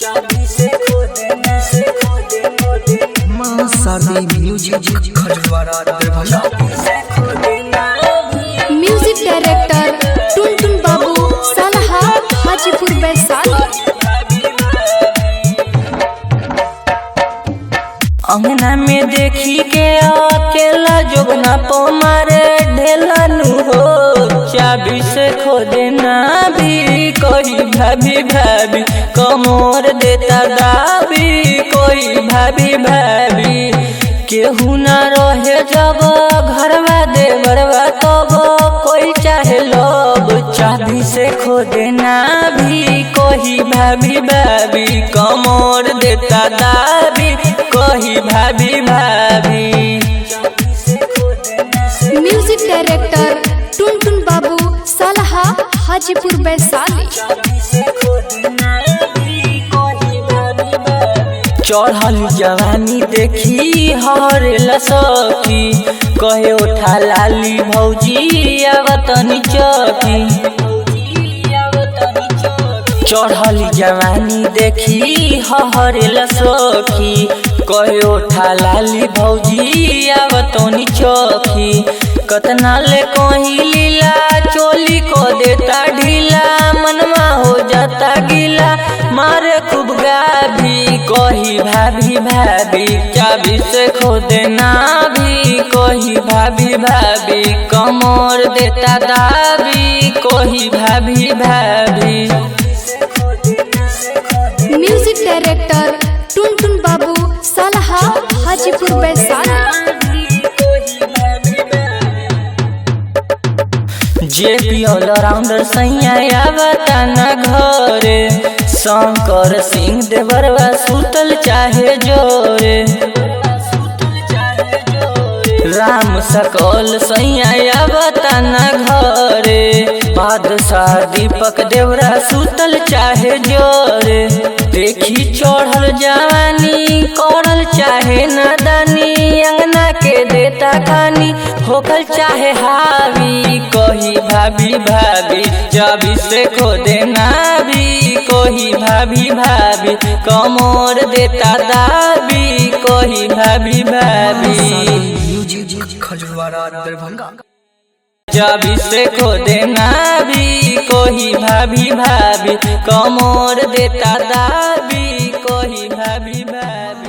चाबी से खो देना मां शादी म्यूजिक खजवारा दरभंगा म्यूजिक डायरेक्टर टुनटुन बाबू सलहा हाजीपुर वैशाली। अंगना में देखी के अकेला जोगना पो मारे ढेलानु हो चाबी से खो देना भी कोई भाभी भाभी कमोर देता दाबी कोई भाभी भाभी केहू ना रहे जब घरवा दे बरवा तब कोई चाहे लब चाबी से खो देना भी कोई भाभी भाभी कमोर देता दाबी कोई भाभी भाभी। म्यूजिक डायरेक्टर टुनटुन बाबू सलहा हाजीपुर वैशाली। चढ़ल जवानी देखी हरेला सखी कहे उठा लाली भौजी आवतनी चौकी चढ़ल जवानी देखी हरेला सखी कहे उठा लाली भौजी आवतनी चौकी कतना ले कहीं लीला चोली को देता ढीला मनवा हो जाता गीला मारे खूब गाभी कोही भाभी भाभी चाबी से खो देना भी कोही भाभी भाभी कमर देता दाबी कोही भाभी भाभी। म्यूजिक डायरेक्टर टुनटुन बाबू सलहा हाजीपुर वैशाली। जेपी ऑलराउंडर सैया बताना घरे शंकर सिंह देवरवा सुतल चाहे जोरे राम सकल सैया बताना घरे बादशाह दीपक देवरा सुतल चाहे जोरे देखी चढ़ल जवानी करल चाहे नादानी अंगना के देता खानी होकल चाहे हावी कोही भाभी भाभी चाबी से खो देना भी कोही भाभी भाभी कमर देता दाबी कोही भाभी भाभी म्यूजिक खजवारा दरभंगा चाबी से खो देना भी कोही भाभी भाभी कमर देता दाबी कोही भाभी भाभी।